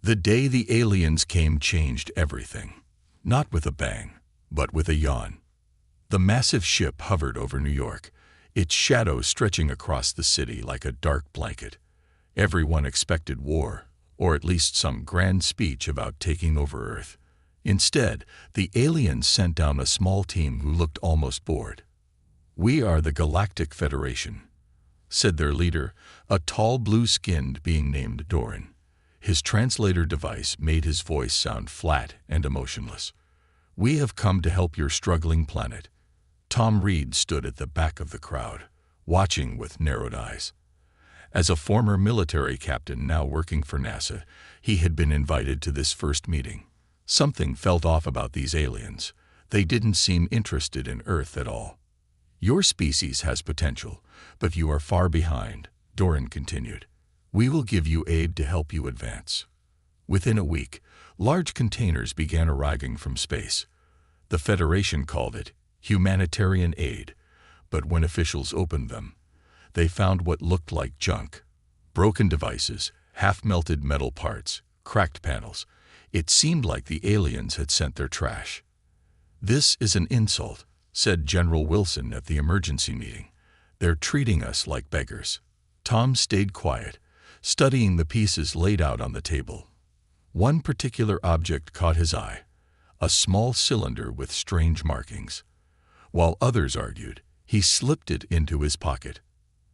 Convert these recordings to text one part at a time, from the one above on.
The day the aliens came changed everything. Not with a bang, but with a yawn. The massive ship hovered over New York, its shadow stretching across the city like a dark blanket. Everyone expected war, or at least some grand speech about taking over Earth. Instead, the aliens sent down a small team who looked almost bored. "We are the Galactic Federation," said their leader, a tall blue-skinned being named Doran. His translator device made his voice sound flat and emotionless. "We have come to help your struggling planet." Tom Reed stood at the back of the crowd, watching with narrowed eyes. As a former military captain now working for NASA, he had been invited to this first meeting. Something felt off about these aliens. They didn't seem interested in Earth at all. "Your species has potential, but you are far behind," Doran continued. "We will give you aid to help you advance." Within a week, large containers began arriving from space. The Federation called it humanitarian aid, but when officials opened them, they found what looked like junk. Broken devices, half-melted metal parts, cracked panels. It seemed like the aliens had sent their trash. "This is an insult," said General Wilson at the emergency meeting. "They're treating us like beggars." Tom stayed quiet, studying the pieces laid out on the table. One particular object caught his eye, a small cylinder with strange markings. While others argued, he slipped it into his pocket.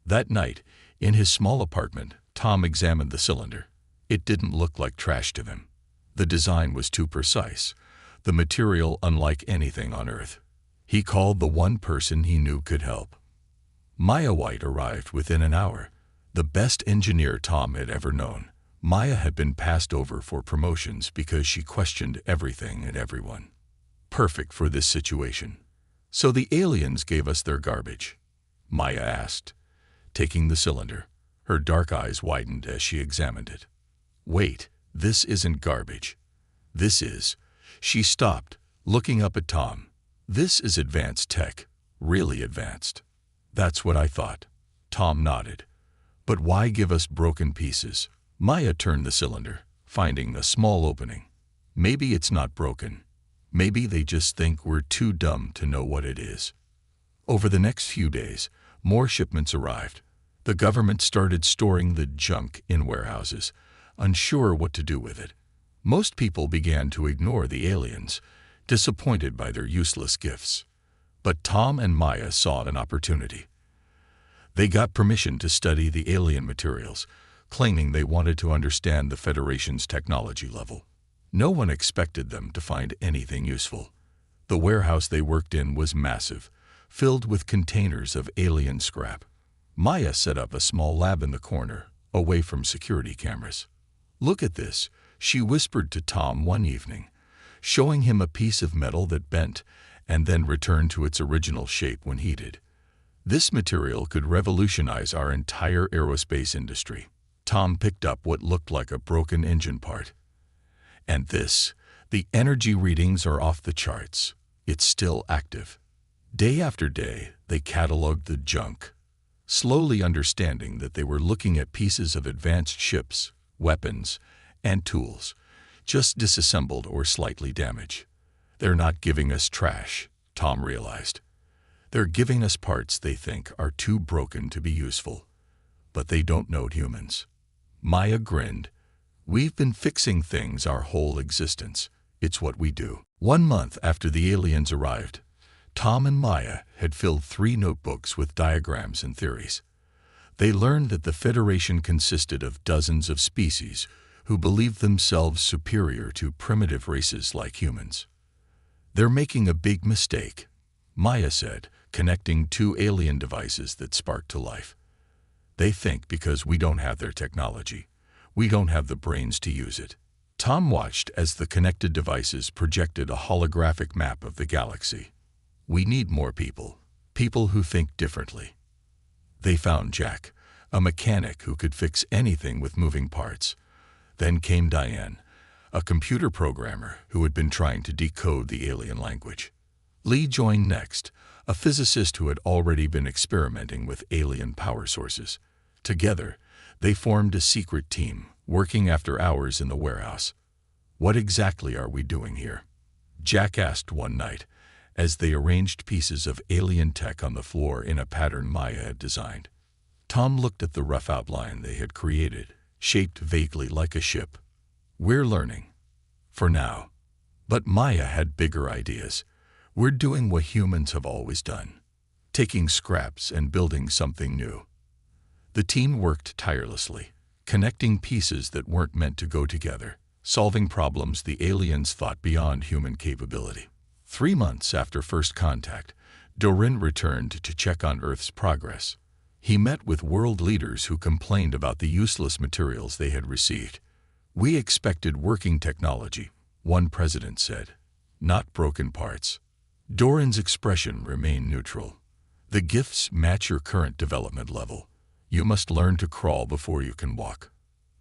That night, in his small apartment, Tom examined the cylinder. It didn't look like trash to him. The design was too precise, the material unlike anything on Earth. He called the one person he knew could help. Maya White arrived within an hour, the best engineer Tom had ever known. Maya had been passed over for promotions because she questioned everything and everyone. Perfect for this situation. "So the aliens gave us their garbage?" Maya asked, taking the cylinder. Her dark eyes widened as she examined it. "Wait, this isn't garbage. This is..." She stopped, looking up at Tom. "This is advanced tech, really advanced." "That's what I thought." Tom nodded. "But why give us broken pieces?" Maya turned the cylinder, finding a small opening. "Maybe it's not broken. Maybe they just think we're too dumb to know what it is." Over the next few days, more shipments arrived. The government started storing the junk in warehouses, unsure what to do with it. Most people began to ignore the aliens, disappointed by their useless gifts. But Tom and Maya saw an opportunity. They got permission to study the alien materials, claiming they wanted to understand the Federation's technology level. No one expected them to find anything useful. The warehouse they worked in was massive, filled with containers of alien scrap. Maya set up a small lab in the corner, away from security cameras. "Look at this," she whispered to Tom one evening, showing him a piece of metal that bent and then returned to its original shape when heated. "This material could revolutionize our entire aerospace industry." Tom picked up what looked like a broken engine part. "And this, the energy readings are off the charts. It's still active." Day after day, they cataloged the junk, slowly understanding that they were looking at pieces of advanced ships, weapons, and tools, just disassembled or slightly damaged. "They're not giving us trash," Tom realized. "They're giving us parts they think are too broken to be useful. But they don't know humans." Maya grinned. "We've been fixing things our whole existence. It's what we do." 1 month after the aliens arrived, Tom and Maya had filled 3 notebooks with diagrams and theories. They learned that the Federation consisted of dozens of species who believed themselves superior to primitive races like humans. "They're making a big mistake," Maya said, connecting 2 alien devices that sparked to life. "They think because we don't have their technology, we don't have the brains to use it." Tom watched as the connected devices projected a holographic map of the galaxy. "We need more people who think differently." They found Jack, a mechanic who could fix anything with moving parts. Then came Diane, a computer programmer who had been trying to decode the alien language. Lee joined next, a physicist who had already been experimenting with alien power sources. Together, they formed a secret team, working after hours in the warehouse. "What exactly are we doing here?" Jack asked one night, as they arranged pieces of alien tech on the floor in a pattern Maya had designed. Tom looked at the rough outline they had created, shaped vaguely like a ship. "We're learning. For now." But Maya had bigger ideas. "We're doing what humans have always done, taking scraps and building something new." The team worked tirelessly, connecting pieces that weren't meant to go together, solving problems the aliens thought beyond human capability. 3 months after first contact, Dorin returned to check on Earth's progress. He met with world leaders who complained about the useless materials they had received. "We expected working technology," one president said, "not broken parts." Doran's expression remained neutral. "The gifts match your current development level. You must learn to crawl before you can walk."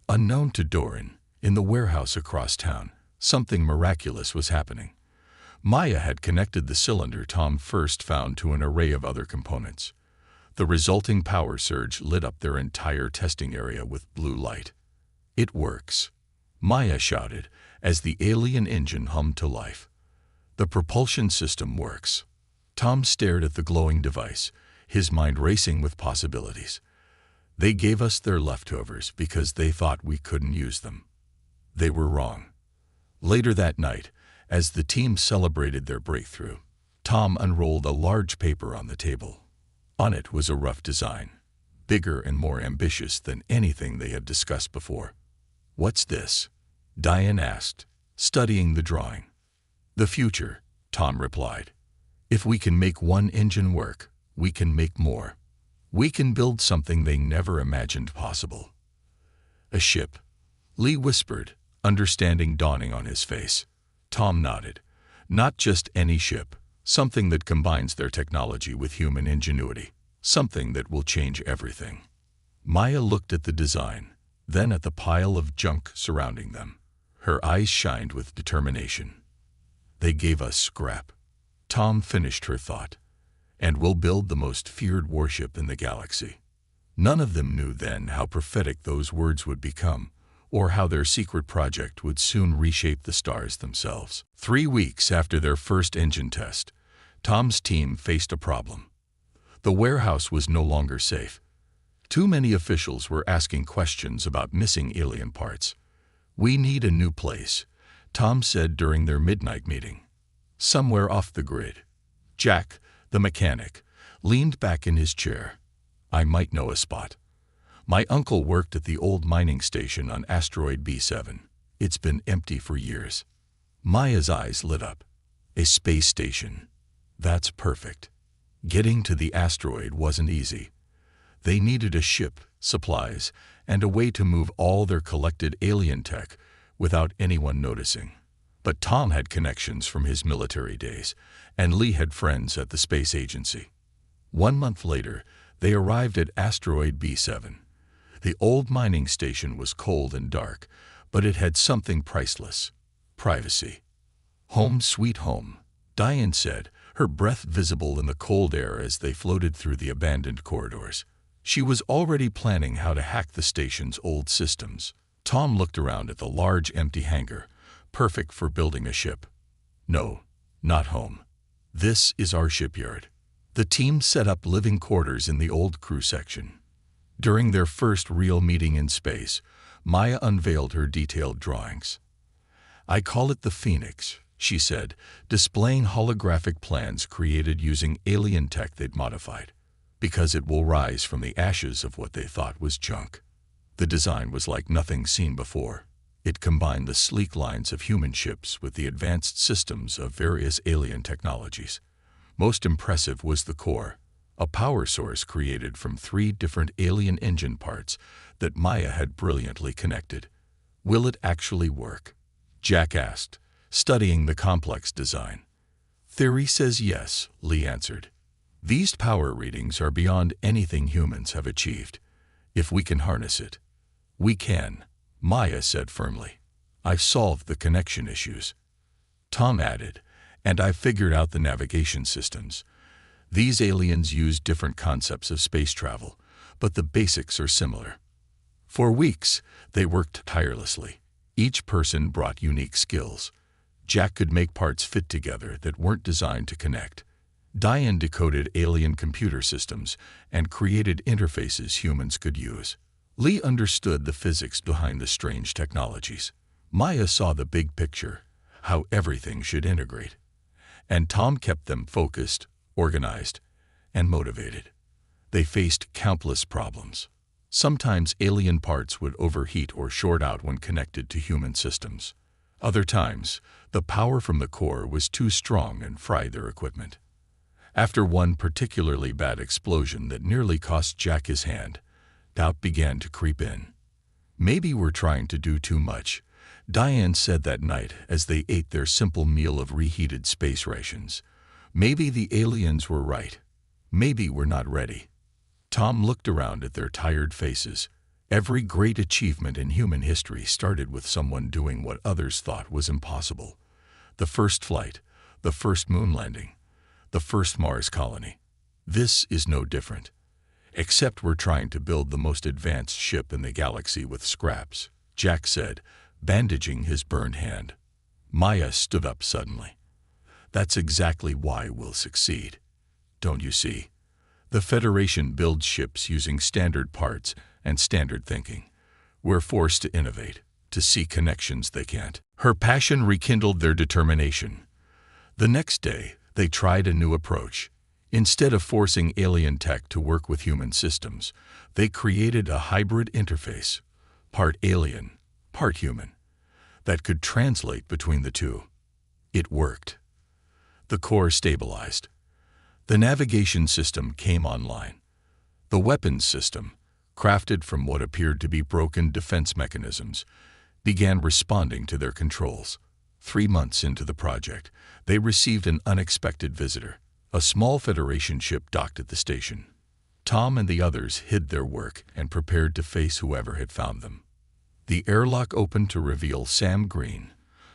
Unknown to Doran, in the warehouse across town, something miraculous was happening. Maya had connected the cylinder Tom first found to an array of other components. The resulting power surge lit up their entire testing area with blue light. "It works," Maya shouted as the alien engine hummed to life. "The propulsion system works." Tom stared at the glowing device, his mind racing with possibilities. "They gave us their leftovers because they thought we couldn't use them." They were wrong. Later that night, as the team celebrated their breakthrough, Tom unrolled a large paper on the table. On it was a rough design, bigger and more ambitious than anything they had discussed before. "What's this?" Diane asked, studying the drawing. "The future," Tom replied. "If we can make one engine work, we can make more. We can build something they never imagined possible." "A ship," Lee whispered, understanding dawning on his face. Tom nodded. "Not just any ship. Something that combines their technology with human ingenuity. Something that will change everything." Maya looked at the design, then at the pile of junk surrounding them. Her eyes shined with determination. "They gave us scrap." Tom finished her thought. "And we'll build the most feared warship in the galaxy." None of them knew then how prophetic those words would become, or how their secret project would soon reshape the stars themselves. 3 weeks after their first engine test, Tom's team faced a problem. The warehouse was no longer safe. Too many officials were asking questions about missing alien parts. "We need a new place," Tom said during their midnight meeting. "Somewhere off the grid." Jack, the mechanic, leaned back in his chair. "I might know a spot. My uncle worked at the old mining station on asteroid B7. It's been empty for years." Maya's eyes lit up. "A space station. That's perfect." Getting to the asteroid wasn't easy. They needed a ship, supplies, and a way to move all their collected alien tech without anyone noticing. But Tom had connections from his military days, and Lee had friends at the space agency. 1 month later, they arrived at asteroid B7. The old mining station was cold and dark, but it had something priceless: privacy. "Home sweet home," Diane said, her breath visible in the cold air as they floated through the abandoned corridors. She was already planning how to hack the station's old systems. Tom looked around at the large empty hangar, perfect for building a ship. "No, not home. This is our shipyard." The team set up living quarters in the old crew section. During their first real meeting in space, Maya unveiled her detailed drawings. "I call it the Phoenix," she said, displaying holographic plans created using alien tech they'd modified, "because it will rise from the ashes of what they thought was junk." The design was like nothing seen before. It combined the sleek lines of human ships with the advanced systems of various alien technologies. Most impressive was the core, a power source created from 3 different alien engine parts that Maya had brilliantly connected. "Will it actually work?" Jack asked, studying the complex design. "Theory says yes," Lee answered. "These power readings are beyond anything humans have achieved. If we can harness it." "We can," Maya said firmly. "I've solved the connection issues." Tom added, "And I've figured out the navigation systems. These aliens use different concepts of space travel, but the basics are similar." For weeks, they worked tirelessly. Each person brought unique skills. Jack could make parts fit together that weren't designed to connect. Diane decoded alien computer systems and created interfaces humans could use. Lee understood the physics behind the strange technologies. Maya saw the big picture, how everything should integrate. And Tom kept them focused, organized, and motivated. They faced countless problems. Sometimes alien parts would overheat or short out when connected to human systems. Other times, the power from the core was too strong and fried their equipment. After one particularly bad explosion that nearly cost Jack his hand, doubt began to creep in. "Maybe we're trying to do too much," Diane said that night as they ate their simple meal of reheated space rations. "Maybe the aliens were right. Maybe we're not ready." Tom looked around at their tired faces. Every great achievement in human history started with someone doing what others thought was impossible. The first flight, the first moon landing, the first Mars colony. This is no different. "Except we're trying to build the most advanced ship in the galaxy with scraps," Jack said, bandaging his burned hand. Maya stood up suddenly. "That's exactly why we'll succeed. Don't you see? The Federation builds ships using standard parts and standard thinking. We're forced to innovate, to see connections they can't." Her passion rekindled their determination. The next day, they tried a new approach. Instead of forcing alien tech to work with human systems, they created a hybrid interface, part alien, part human, that could translate between the two. It worked. The core stabilized. The navigation system came online. The weapons system, crafted from what appeared to be broken defense mechanisms, began responding to their controls. 3 months into the project, they received an unexpected visitor. A small Federation ship docked at the station. Tom and the others hid their work and prepared to face whoever had found them. The airlock opened to reveal Sam Green,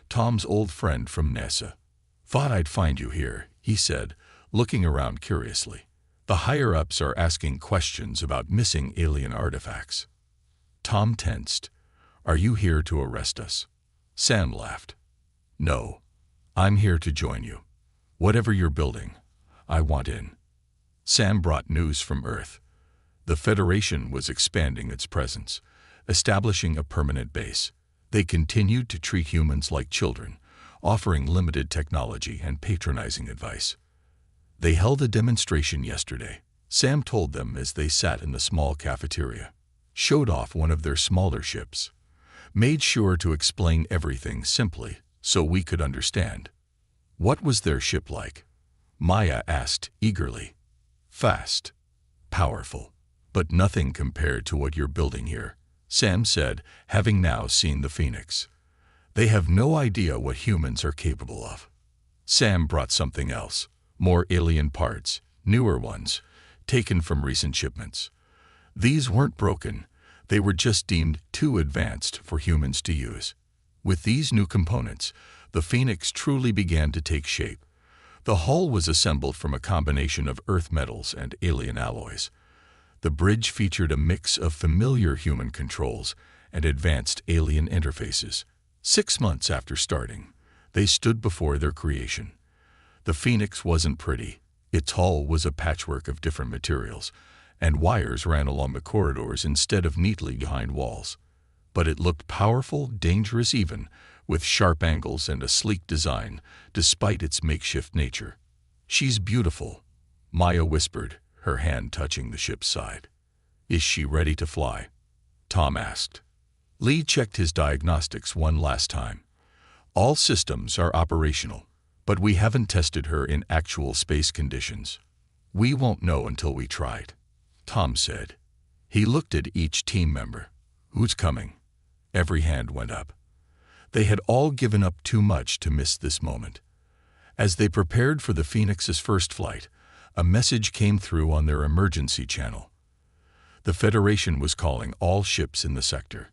Tom's old friend from NASA. "Thought I'd find you here," he said, looking around curiously. "The higher-ups are asking questions about missing alien artifacts." Tom tensed. "Are you here to arrest us?" Sam laughed. "No, I'm here to join you. Whatever you're building, I want in." Sam brought news from Earth. The Federation was expanding its presence, establishing a permanent base. They continued to treat humans like children, offering limited technology and patronizing advice. "They held a demonstration yesterday," Sam told them as they sat in the small cafeteria. "Showed off one of their smaller ships. Made sure to explain everything simply so we could understand." "What was their ship like?" Maya asked eagerly. "Fast, powerful, but nothing compared to what you're building here," Sam said, having now seen the Phoenix. "They have no idea what humans are capable of." Sam brought something else, more alien parts, newer ones, taken from recent shipments. These weren't broken, they were just deemed too advanced for humans to use. With these new components, the Phoenix truly began to take shape. The hull was assembled from a combination of Earth metals and alien alloys. The bridge featured a mix of familiar human controls and advanced alien interfaces. 6 months after starting, they stood before their creation. The Phoenix wasn't pretty. Its hull was a patchwork of different materials, and wires ran along the corridors instead of neatly behind walls. But it looked powerful, dangerous even, with sharp angles and a sleek design, despite its makeshift nature. "She's beautiful," Maya whispered, her hand touching the ship's side. "Is she ready to fly?" Tom asked. Lee checked his diagnostics one last time. "All systems are operational, but we haven't tested her in actual space conditions. We won't know until we tried," Tom said. He looked at each team member. "Who's coming?" Every hand went up. They had all given up too much to miss this moment. As they prepared for the Phoenix's first flight, a message came through on their emergency channel. The Federation was calling all ships in the sector.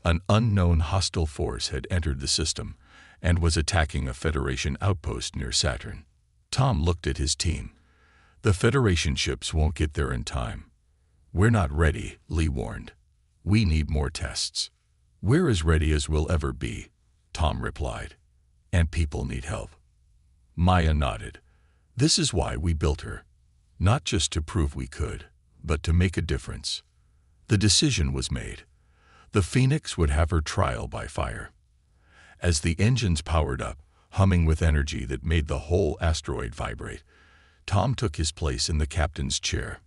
An unknown hostile force had entered the system and was attacking a Federation outpost near Saturn. Tom looked at his team. "The Federation ships won't get there in time." "We're not ready," Lee warned. We need more tests. We're as ready as we'll ever be, Tom replied. And people need help. Maya nodded. This is why we built her. Not just to prove we could, but to make a difference. The decision was made. The Phoenix would have her trial by fire. As the engines powered up, humming with energy that made the whole asteroid vibrate, Tom took his place in the captain's chair.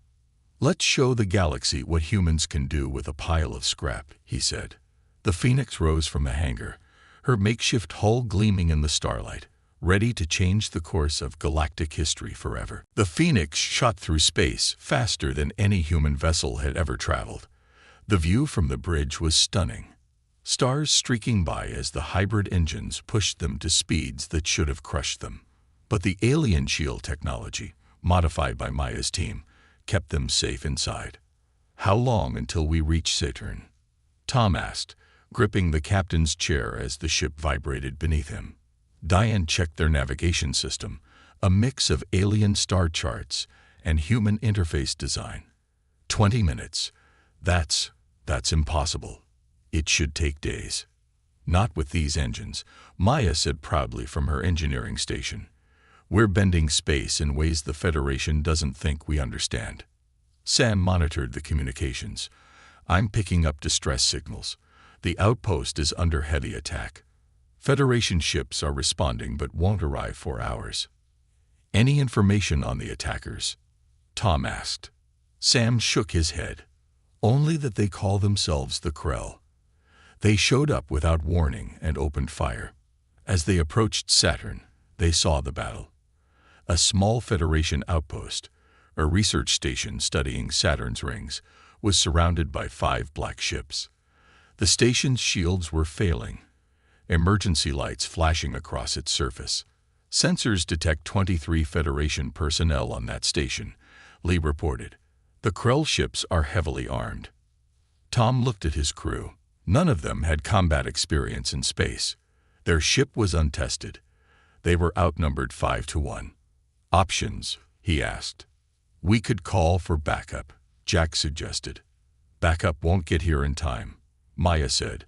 Let's show the galaxy what humans can do with a pile of scrap, he said. The Phoenix rose from the hangar, her makeshift hull gleaming in the starlight, ready to change the course of galactic history forever. The Phoenix shot through space faster than any human vessel had ever traveled. The view from the bridge was stunning. Stars streaking by as the hybrid engines pushed them to speeds that should have crushed them. But the alien shield technology, modified by Maya's team, kept them safe inside. How long until we reach Saturn? Tom asked, gripping the captain's chair as the ship vibrated beneath him. Diane checked their navigation system, a mix of alien star charts and human interface design. 20 minutes. That's impossible. It should take days. Not with these engines, Maya said proudly from her engineering station. We're bending space in ways the Federation doesn't think we understand. Sam monitored the communications. I'm picking up distress signals. The outpost is under heavy attack. Federation ships are responding but won't arrive for hours. Any information on the attackers? Tom asked. Sam shook his head. Only that they call themselves the Krell. They showed up without warning and opened fire. As they approached Saturn, they saw the battle. A small Federation outpost, a research station studying Saturn's rings, was surrounded by 5 black ships. The station's shields were failing, emergency lights flashing across its surface. Sensors detect 23 Federation personnel on that station, Lee reported. The Krell ships are heavily armed. Tom looked at his crew. None of them had combat experience in space. Their ship was untested. They were outnumbered 5-1. Options, he asked. We could call for backup, Jack suggested. Backup won't get here in time, Maya said,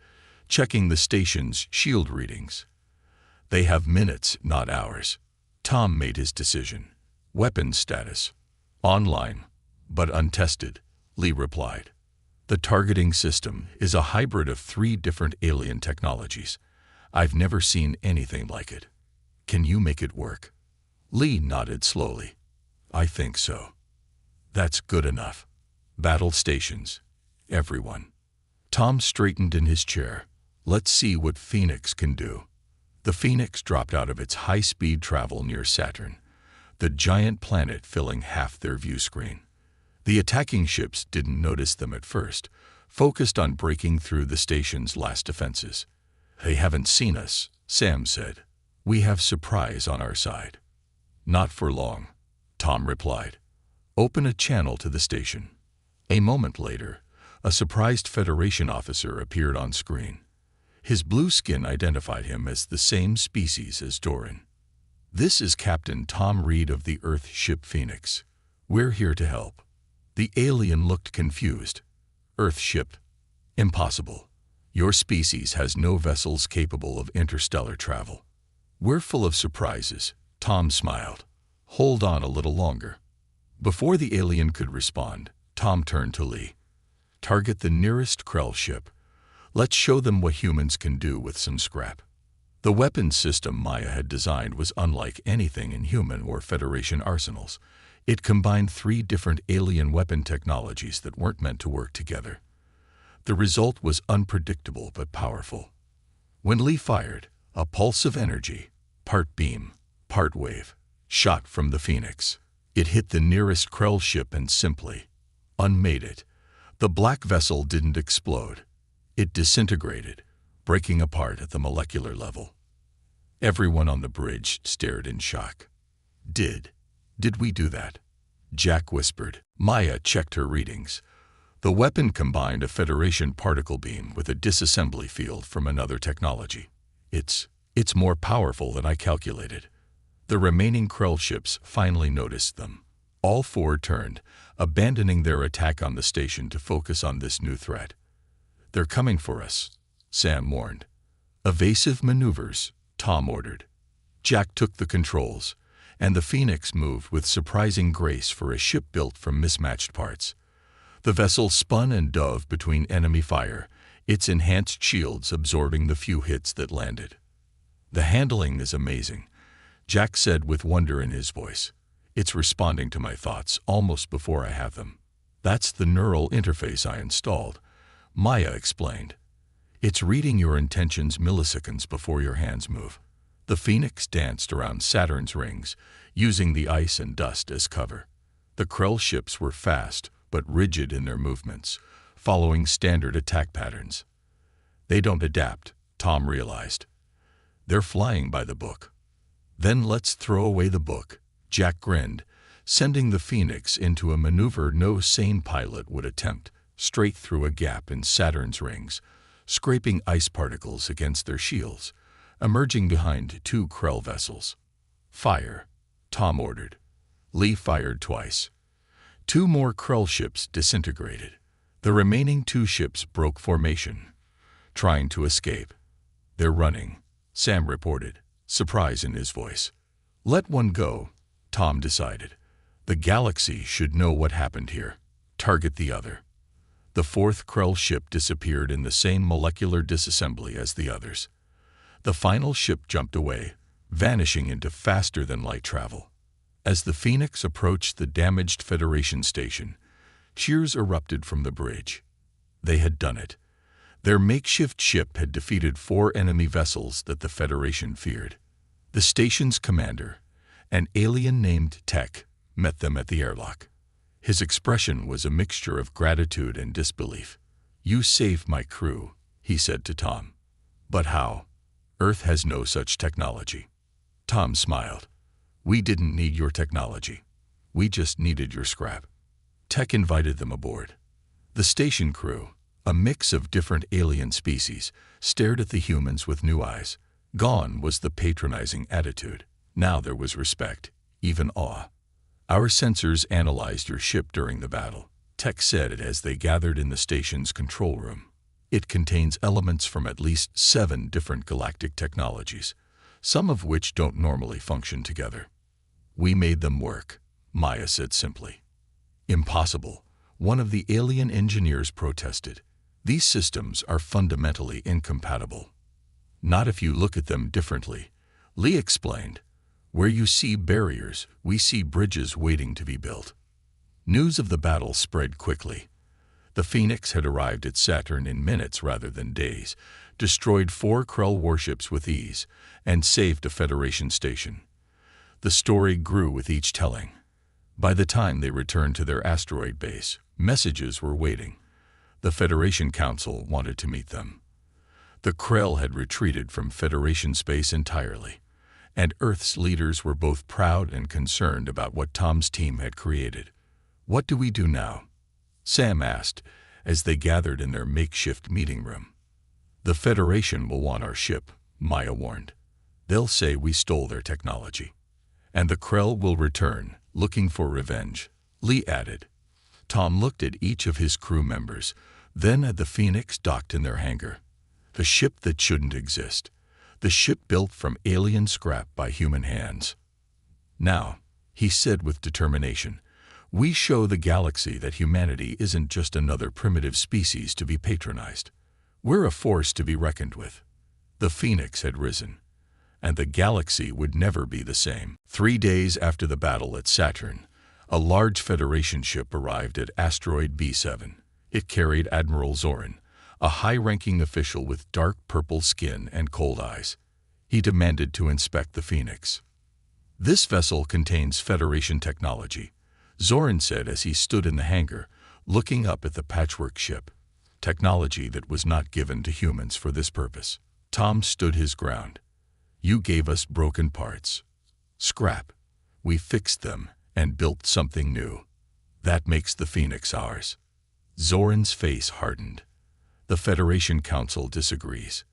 checking the station's shield readings. They have minutes, not hours. Tom made his decision. Weapons status. Online, but untested, Lee replied. The targeting system is a hybrid of 3 different alien technologies. I've never seen anything like it. Can you make it work? Lee nodded slowly. I think so. That's good enough. Battle stations. Everyone. Tom straightened in his chair. Let's see what Phoenix can do. The Phoenix dropped out of its high-speed travel near Saturn, the giant planet filling half their view screen. The attacking ships didn't notice them at first, focused on breaking through the station's last defenses. They haven't seen us, Sam said. We have surprise on our side. Not for long, Tom replied. Open a channel to the station. A moment later, a surprised Federation officer appeared on screen. His blue skin identified him as the same species as Doran. This is Captain Tom Reed of the Earth ship Phoenix. We're here to help. The alien looked confused. Earth ship? Impossible. Your species has no vessels capable of interstellar travel. We're full of surprises, Tom smiled. Hold on a little longer. Before the alien could respond, Tom turned to Lee. Target the nearest Krell ship. Let's show them what humans can do with some scrap. The weapons system Maya had designed was unlike anything in human or Federation arsenals. It combined 3 different alien weapon technologies that weren't meant to work together. The result was unpredictable but powerful. When Lee fired, a pulse of energy, part beam, part wave, shot from the Phoenix. It hit the nearest Krell ship and simply unmade it. The black vessel didn't explode. It disintegrated, breaking apart at the molecular level. Everyone on the bridge stared in shock. Did we do that? Jack whispered. Maya checked her readings. The weapon combined a Federation particle beam with a disassembly field from another technology. It's more powerful than I calculated. The remaining Krell ships finally noticed them. All 4 turned, abandoning their attack on the station to focus on this new threat. "They're coming for us," Sam warned. "Evasive maneuvers," Tom ordered. Jack took the controls, and the Phoenix moved with surprising grace for a ship built from mismatched parts. The vessel spun and dove between enemy fire, its enhanced shields absorbing the few hits that landed. "The handling is amazing," Jack said with wonder in his voice. "It's responding to my thoughts almost before I have them." "That's the neural interface I installed," Maya explained. "It's reading your intentions milliseconds before your hands move." The Phoenix danced around Saturn's rings, using the ice and dust as cover. The Krell ships were fast, but rigid in their movements, following standard attack patterns. "They don't adapt," Tom realized. "They're flying by the book." "Then let's throw away the book," Jack grinned, sending the Phoenix into a maneuver no sane pilot would attempt, straight through a gap in Saturn's rings, scraping ice particles against their shields, emerging behind two Krell vessels. "Fire," Tom ordered. Lee fired twice. Two more Krell ships disintegrated. The remaining two ships broke formation, trying to escape. "They're running," Sam reported, surprise in his voice. "Let one go," Tom decided. "The galaxy should know what happened here. Target the other." The fourth Krell ship disappeared in the same molecular disassembly as the others. The final ship jumped away, vanishing into faster-than-light travel. As the Phoenix approached the damaged Federation station, cheers erupted from the bridge. They had done it. Their makeshift ship had defeated 4 enemy vessels that the Federation feared. The station's commander, an alien named Tech, met them at the airlock. His expression was a mixture of gratitude and disbelief. "You saved my crew," he said to Tom. "But how? Earth has no such technology." Tom smiled. "We didn't need your technology. We just needed your scrap." Tech invited them aboard. The station crew, a mix of different alien species, stared at the humans with new eyes. Gone was the patronizing attitude. Now there was respect, even awe. "Our sensors analyzed your ship during the battle," Tech said as they gathered in the station's control room. "It contains elements from at least 7 different galactic technologies, some of which don't normally function together." "We made them work," Maya said simply. "Impossible," one of the alien engineers protested. "These systems are fundamentally incompatible." "Not if you look at them differently," Lee explained. "Where you see barriers, we see bridges waiting to be built." News of the battle spread quickly. The Phoenix had arrived at Saturn in minutes rather than days, destroyed 4 Krell warships with ease, and saved a Federation station. The story grew with each telling. By the time they returned to their asteroid base, messages were waiting. The Federation Council wanted to meet them. The Krell had retreated from Federation space entirely, and Earth's leaders were both proud and concerned about what Tom's team had created. "What do we do now?" Sam asked as they gathered in their makeshift meeting room. "The Federation will want our ship," Maya warned. "They'll say we stole their technology. And the Krell will return, looking for revenge," Lee added. Tom looked at each of his crew members, then at the Phoenix docked in their hangar. The ship that shouldn't exist. The ship built from alien scrap by human hands. "Now," he said with determination, "we show the galaxy that humanity isn't just another primitive species to be patronized. We're a force to be reckoned with." The Phoenix had risen, and the galaxy would never be the same. 3 days after the battle at Saturn, a large Federation ship arrived at asteroid B7. It carried Admiral Zorin, a high-ranking official with dark purple skin and cold eyes. He demanded to inspect the Phoenix. "This vessel contains Federation technology," Zorin said as he stood in the hangar, looking up at the patchwork ship. "Technology that was not given to humans for this purpose." Tom stood his ground. "You gave us broken parts. Scrap. We fixed them and built something new. That makes the Phoenix ours." Zorin's face hardened. "The Federation Council disagrees.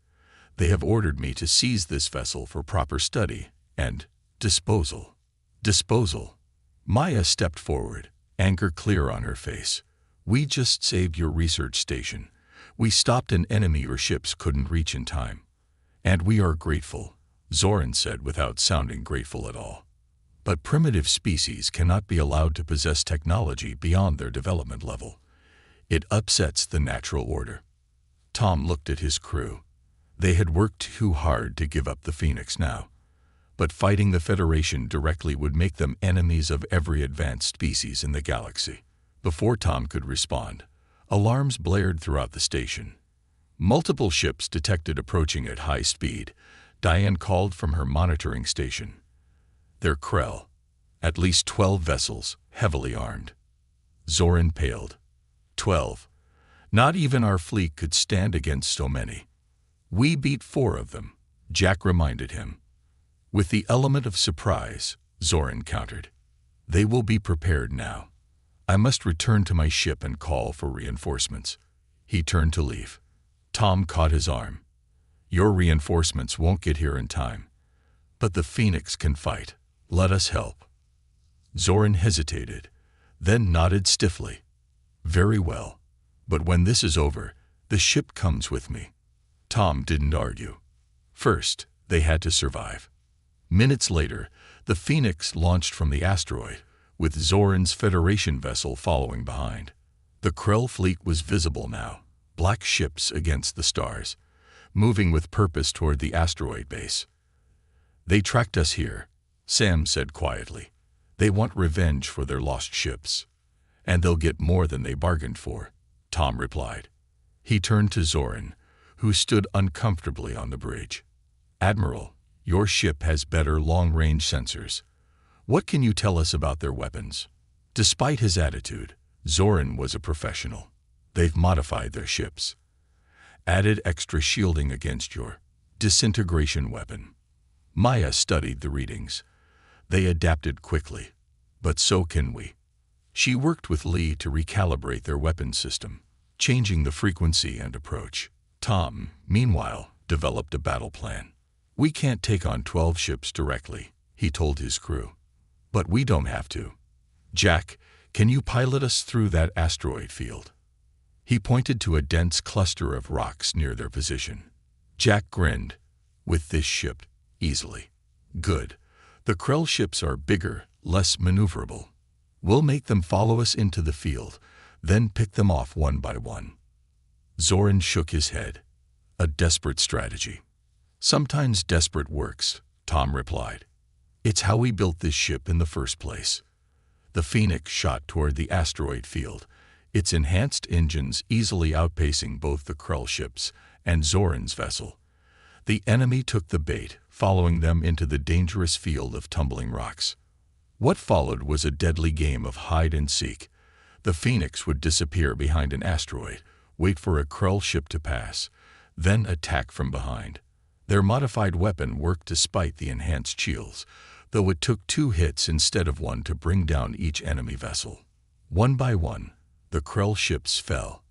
They have ordered me to seize this vessel for proper study and disposal." "Disposal?" Maya stepped forward, anger clear on her face. "We just saved your research station. We stopped an enemy your ships couldn't reach in time. And we are grateful, Zoran said without sounding grateful at all. But primitive species cannot be allowed to possess technology beyond their development level. It upsets the natural order. Tom looked at his crew. They had worked too hard to give up the Phoenix now. But fighting the Federation directly would make them enemies of every advanced species in the galaxy. Before Tom could respond, alarms blared throughout the station. Multiple ships detected approaching at high speed. Diane called from her monitoring station. They're Krell. At least 12 vessels, heavily armed. Zoran paled. 12. Not even our fleet could stand against so many. We beat 4 of them, Jack reminded him. With the element of surprise, Zoran countered. They will be prepared now. I must return to my ship and call for reinforcements. He turned to leave. Tom caught his arm. Your reinforcements won't get here in time. But the Phoenix can fight. Let us help. Zoran hesitated, then nodded stiffly. Very well. But when this is over, the ship comes with me. Tom didn't argue. First, they had to survive. Minutes later, the Phoenix launched from the asteroid, with Zoran's Federation vessel following behind. The Krell fleet was visible now, black ships against the stars, moving with purpose toward the asteroid base. They tracked us here, Sam said quietly. They want revenge for their lost ships. And they'll get more than they bargained for, Tom replied. He turned to Zoran, who stood uncomfortably on the bridge. Admiral, your ship has better long-range sensors. What can you tell us about their weapons? Despite his attitude, Zoran was a professional. They've modified their ships. Added extra shielding against your disintegration weapon. Maya studied the readings. They adapted quickly, but so can we. She worked with Lee to recalibrate their weapon system, changing the frequency and approach. Tom, meanwhile, developed a battle plan. We can't take on 12 ships directly, he told his crew. But we don't have to. Jack, can you pilot us through that asteroid field? He pointed to a dense cluster of rocks near their position. Jack grinned. With this ship, easily. Good. The Krell ships are bigger, less maneuverable. We'll make them follow us into the field, then pick them off one by one. Zoran shook his head. A desperate strategy. Sometimes desperate works, Tom replied. It's how we built this ship in the first place. The Phoenix shot toward the asteroid field, its enhanced engines easily outpacing both the Krell ships and Zoran's vessel. The enemy took the bait, following them into the dangerous field of tumbling rocks. What followed was a deadly game of hide and seek. The Phoenix would disappear behind an asteroid, wait for a Krell ship to pass, then attack from behind. Their modified weapon worked despite the enhanced shields, though it took 2 hits instead of 1 to bring down each enemy vessel. One by one, the Krell ships fell,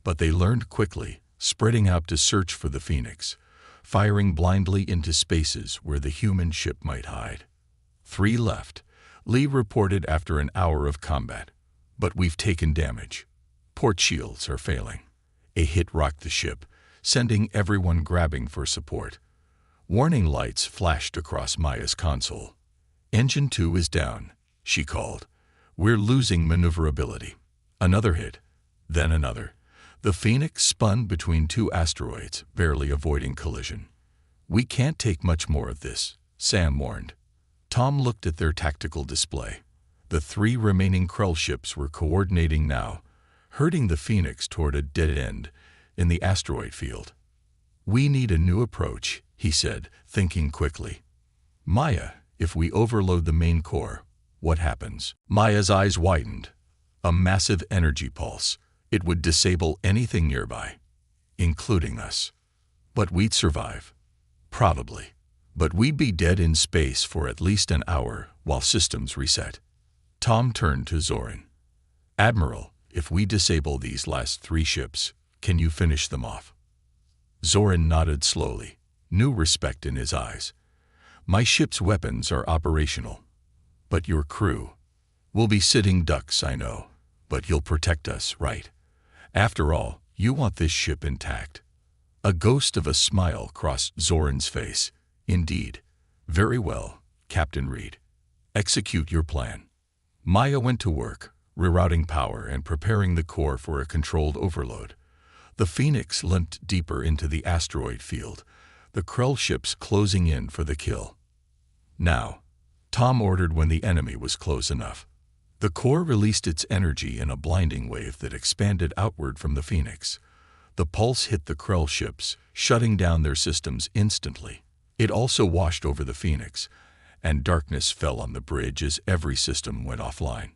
but they learned quickly, spreading out to search for the Phoenix, firing blindly into spaces where the human ship might hide. 3 left, Lee reported after an hour of combat. But we've taken damage. Port shields are failing. A hit rocked the ship, sending everyone grabbing for support. Warning lights flashed across Maya's console. Engine 2 is down, she called. We're losing maneuverability. Another hit, then another. The Phoenix spun between 2 asteroids, barely avoiding collision. We can't take much more of this, Sam warned. Tom looked at their tactical display. The 3 remaining Krell ships were coordinating now, herding the Phoenix toward a dead end in the asteroid field. We need a new approach, he said, thinking quickly. Maya, if we overload the main core, what happens? Maya's eyes widened. A massive energy pulse. It would disable anything nearby, including us. But we'd survive. Probably. But we'd be dead in space for at least an hour while systems reset. Tom turned to Zoran. Admiral, if we disable these last 3 ships, can you finish them off? Zoran nodded slowly, new respect in his eyes. My ship's weapons are operational. But your crew will be sitting ducks, I know. But you'll protect us, right? After all, You want this ship intact. A ghost of a smile crossed Zoran's face. Indeed. Very well, Captain Reed. Execute your plan. Maya went to work, rerouting power and preparing the core for a controlled overload. The Phoenix limped deeper into the asteroid field, the Krell ships closing in for the kill. Now, Tom ordered when the enemy was close enough. The core released its energy in a blinding wave that expanded outward from the Phoenix. The pulse hit the Krell ships, shutting down their systems instantly. It also washed over the Phoenix, and darkness fell on the bridge as every system went offline.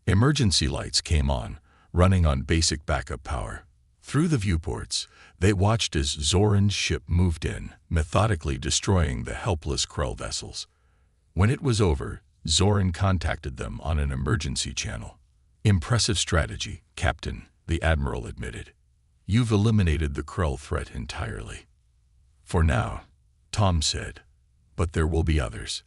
Emergency lights came on, running on basic backup power. Through the viewports, they watched as Zoran's ship moved in, methodically destroying the helpless Krell vessels. When it was over, Zoran contacted them on an emergency channel. Impressive strategy, Captain, the Admiral admitted. You've eliminated the Krell threat entirely. For now, Tom said, but there will be others.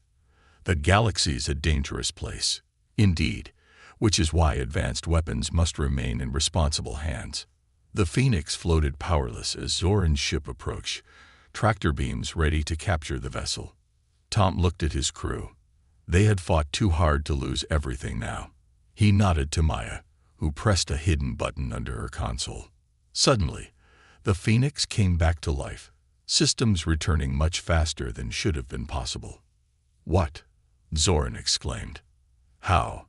The galaxy's a dangerous place. Indeed, which is why advanced weapons must remain in responsible hands. The Phoenix floated powerless as Zoran's ship approached, tractor beams ready to capture the vessel. Tom looked at his crew. They had fought too hard to lose everything now. He nodded to Maya, who pressed a hidden button under her console. Suddenly, the Phoenix came back to life, systems returning much faster than should have been possible. What? Zoran exclaimed. How?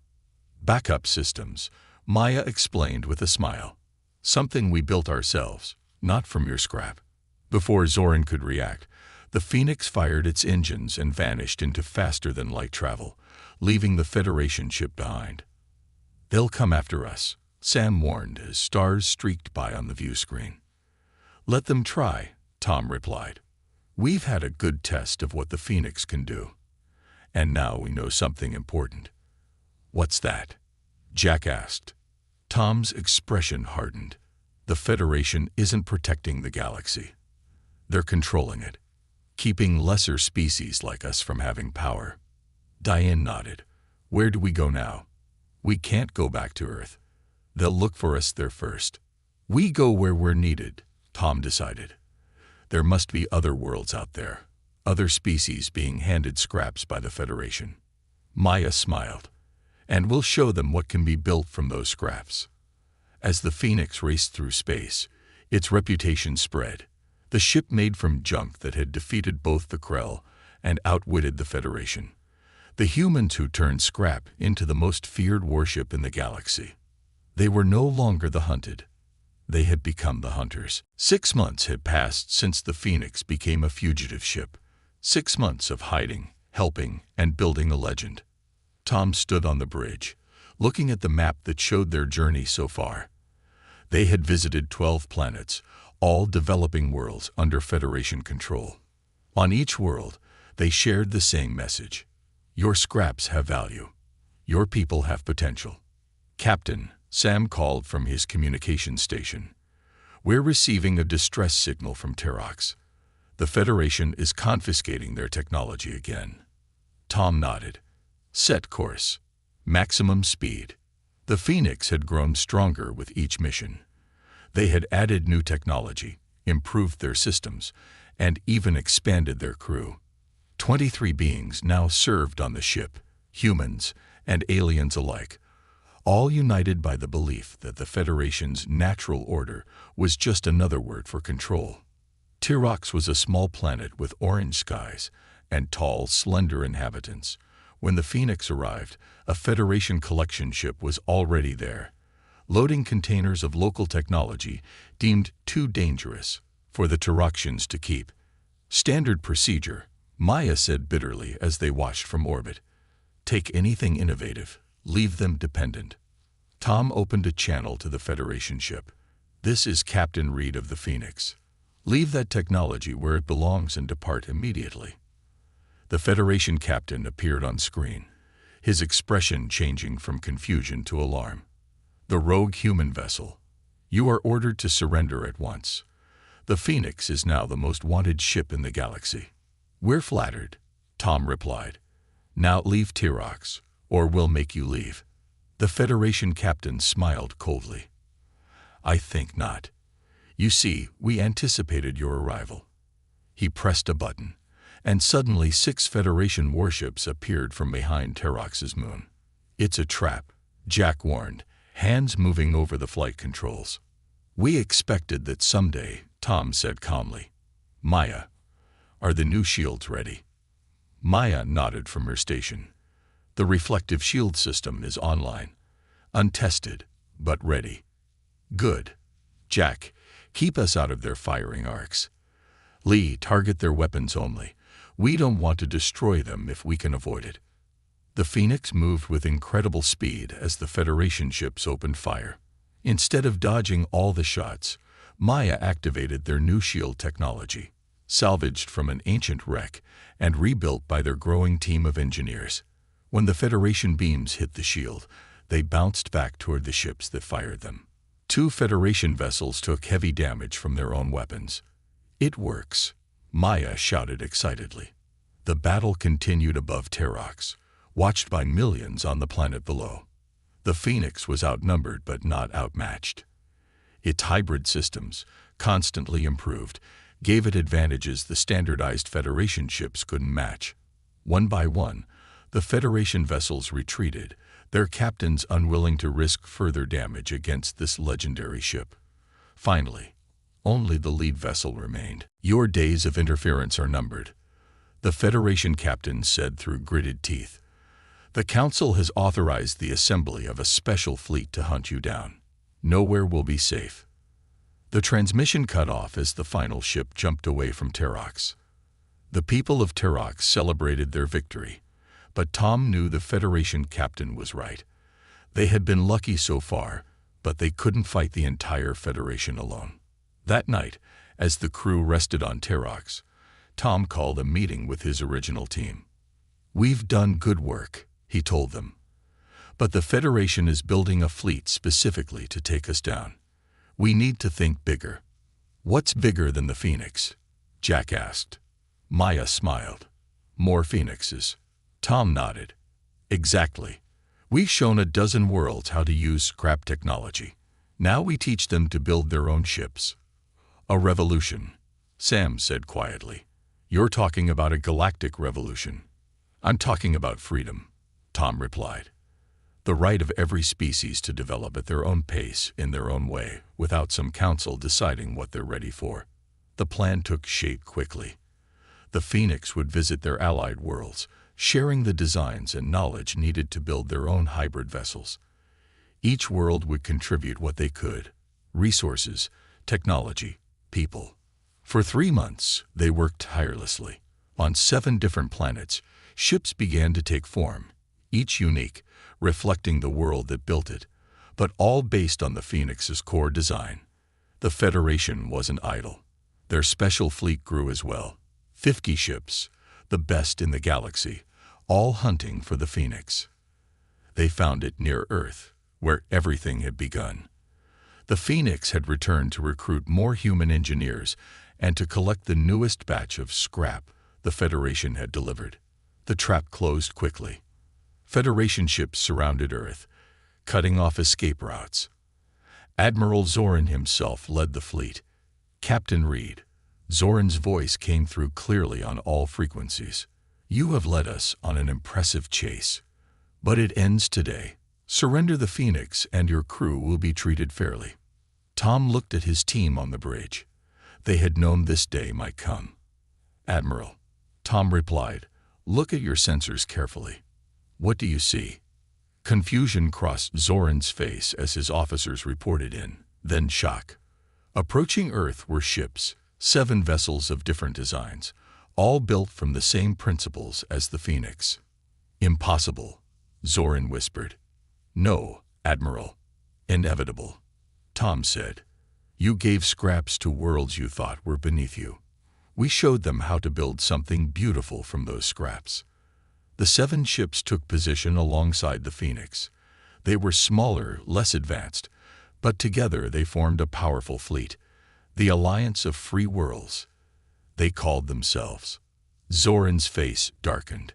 Backup systems, Maya explained with a smile. Something we built ourselves, not from your scrap. Before Zoran could react, the Phoenix fired its engines and vanished into faster-than-light travel, leaving the Federation ship behind. They'll come after us, Sam warned as stars streaked by on the view screen. Let them try, Tom replied. We've had a good test of what the Phoenix can do. And now we know something important. What's that? Jack asked. Tom's expression hardened. The Federation isn't protecting the galaxy. They're controlling it, keeping lesser species like us from having power. Diane nodded. Where do we go now? We can't go back to Earth. They'll look for us there first. We go where we're needed, Tom decided. There must be other worlds out there, other species being handed scraps by the Federation. Maya smiled. And we'll show them what can be built from those scraps. As the Phoenix raced through space, its reputation spread. The ship made from junk that had defeated both the Krell and outwitted the Federation. The humans who turned scrap into the most feared warship in the galaxy. They were no longer the hunted. They had become the hunters. 6 months had passed since the Phoenix became a fugitive ship. 6 months of hiding, helping, and building a legend. Tom stood on the bridge, looking at the map that showed their journey so far. They had visited 12 planets, all developing worlds under Federation control. On each world, they shared the same message. Your scraps have value. Your people have potential. Captain, Sam called from his communication station. We're receiving a distress signal from Terox. The Federation is confiscating their technology again. Tom nodded. Set course. Maximum speed. The Phoenix had grown stronger with each mission. They had added new technology, improved their systems, and even expanded their crew. 23 beings now served on the ship, humans and aliens alike, all united by the belief that the Federation's natural order was just another word for control. Terox was a small planet with orange skies and tall, slender inhabitants. When the Phoenix arrived, a Federation collection ship was already there, loading containers of local technology deemed too dangerous for the Teroxians to keep. Standard procedure, Maya said bitterly as they watched from orbit. Take anything innovative, leave them dependent. Tom opened a channel to the Federation ship. This is Captain Reed of the Phoenix. Leave that technology where it belongs and depart immediately. The Federation captain appeared on screen, his expression changing from confusion to alarm. The rogue human vessel. You are ordered to surrender at once. The Phoenix is now the most wanted ship in the galaxy. We're flattered, Tom replied. Now leave Terox, or we'll make you leave. The Federation captain smiled coldly. I think not. You see, we anticipated your arrival." He pressed a button, and suddenly 6 Federation warships appeared from behind Terox's moon. "It's a trap," Jack warned, hands moving over the flight controls. "We expected that someday," Tom said calmly. "Maya, are the new shields ready?" Maya nodded from her station. "The reflective shield system is online. Untested, but ready." "Good. Jack, keep us out of their firing arcs. Lee, target their weapons only. We don't want to destroy them if we can avoid it." The Phoenix moved with incredible speed as the Federation ships opened fire. Instead of dodging all the shots, Maya activated their new shield technology, salvaged from an ancient wreck and rebuilt by their growing team of engineers. When the Federation beams hit the shield, they bounced back toward the ships that fired them. 2 Federation vessels took heavy damage from their own weapons. "It works," Maya shouted excitedly. The battle continued above Terox, watched by millions on the planet below. The Phoenix was outnumbered but not outmatched. Its hybrid systems, constantly improved, gave it advantages the standardized Federation ships couldn't match. One by one, the Federation vessels retreated, their captains unwilling to risk further damage against this legendary ship. Finally, only the lead vessel remained. "Your days of interference are numbered," the Federation captain said through gritted teeth. "The Council has authorized the assembly of a special fleet to hunt you down. Nowhere will be safe." The transmission cut off as the final ship jumped away from Terox. The people of Terox celebrated their victory, but Tom knew the Federation captain was right. They had been lucky so far, but they couldn't fight the entire Federation alone. That night, as the crew rested on Terox, Tom called a meeting with his original team. "We've done good work," he told them. "But the Federation is building a fleet specifically to take us down. We need to think bigger." "What's bigger than the Phoenix?" Jack asked. Maya smiled. "More Phoenixes." Tom nodded. "Exactly. We've shown a dozen worlds how to use scrap technology. Now we teach them to build their own ships." "A revolution," Sam said quietly. "You're talking about a galactic revolution." "I'm talking about freedom," Tom replied. "The right of every species to develop at their own pace, in their own way, without some council deciding what they're ready for." The plan took shape quickly. The Phoenix would visit their allied worlds, sharing the designs and knowledge needed to build their own hybrid vessels. Each world would contribute what they could: resources, technology, people. For 3 months, they worked tirelessly. On 7 different planets, ships began to take form, each unique, reflecting the world that built it, but all based on the Phoenix's core design. The Federation wasn't idle. Their special fleet grew as well. 50 ships, the best in the galaxy, all hunting for the Phoenix. They found it near Earth, where everything had begun. The Phoenix had returned to recruit more human engineers and to collect the newest batch of scrap the Federation had delivered. The trap closed quickly. Federation ships surrounded Earth, cutting off escape routes. Admiral Zoran himself led the fleet. "Captain Reed," Zoran's voice came through clearly on all frequencies. "You have led us on an impressive chase, but it ends today. Surrender the Phoenix and your crew will be treated fairly." Tom looked at his team on the bridge. They had known this day might come. "Admiral," Tom replied, "look at your sensors carefully. What do you see?" Confusion crossed Zoran's face as his officers reported in, then shock. Approaching Earth were ships, 7 vessels of different designs, all built from the same principles as the Phoenix. "Impossible," Zoran whispered. "No, Admiral. Inevitable," Tom said. "You gave scraps to worlds you thought were beneath you. We showed them how to build something beautiful from those scraps." The 7 ships took position alongside the Phoenix. They were smaller, less advanced, but together they formed a powerful fleet, the Alliance of Free Worlds. They called themselves. Zoran's face darkened.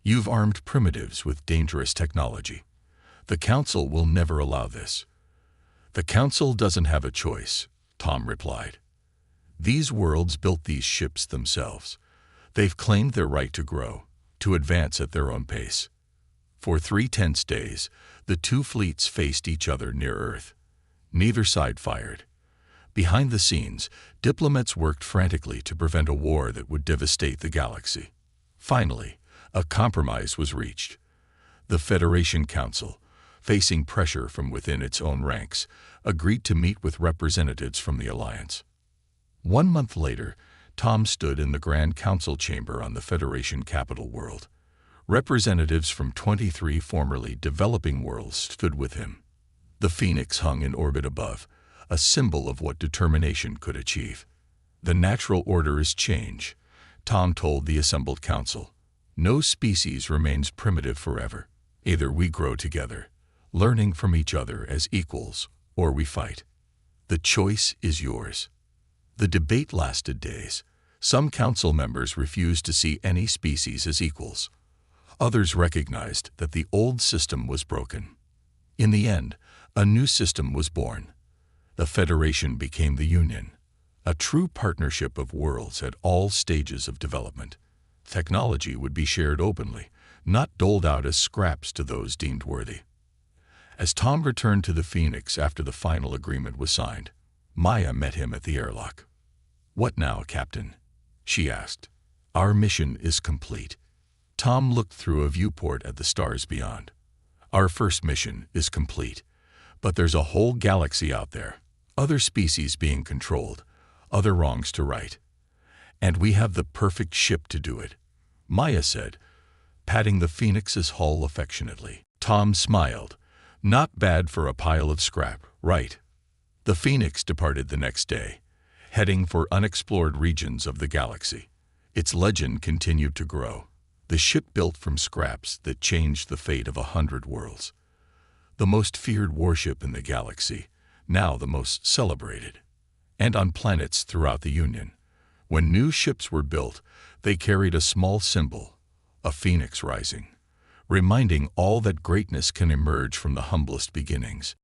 "You've armed primitives with dangerous technology. The Council will never allow this." "The Council doesn't have a choice," Tom replied. These worlds built these ships themselves. They've claimed their right to grow, to advance at their own pace. For 3 tense days, the two fleets faced each other near Earth. Neither side fired. Behind the scenes, diplomats worked frantically to prevent a war that would devastate the galaxy. Finally, a compromise was reached. The Federation Council, facing pressure from within its own ranks, agreed to meet with representatives from the Alliance. 1 month later, Tom stood in the Grand Council chamber on the Federation capital world. Representatives from 23 formerly developing worlds stood with him. The Phoenix hung in orbit above, a symbol of what determination could achieve. The natural order is change, Tom told the assembled council. No species remains primitive forever. Either we grow together, learning from each other as equals, or we fight. The choice is yours. The debate lasted days. Some council members refused to see any species as equals. Others recognized that the old system was broken. In the end, a new system was born. The Federation became the Union, a true partnership of worlds at all stages of development. Technology would be shared openly, not doled out as scraps to those deemed worthy. As Tom returned to the Phoenix after the final agreement was signed, Maya met him at the airlock. "What now, Captain?" she asked. "Our mission is complete." Tom looked through a viewport at the stars beyond. "Our first mission is complete, but there's a whole galaxy out there, other species being controlled, other wrongs to right. And we have the perfect ship to do it," Maya said, patting the Phoenix's hull affectionately. Tom smiled. "Not bad for a pile of scrap, right?" The Phoenix departed the next day, heading for unexplored regions of the galaxy. Its legend continued to grow. The ship built from scraps that changed the fate of 100 worlds. The most feared warship in the galaxy, now the most celebrated. And on planets throughout the Union, when new ships were built, they carried a small symbol, a phoenix rising, reminding all that greatness can emerge from the humblest beginnings.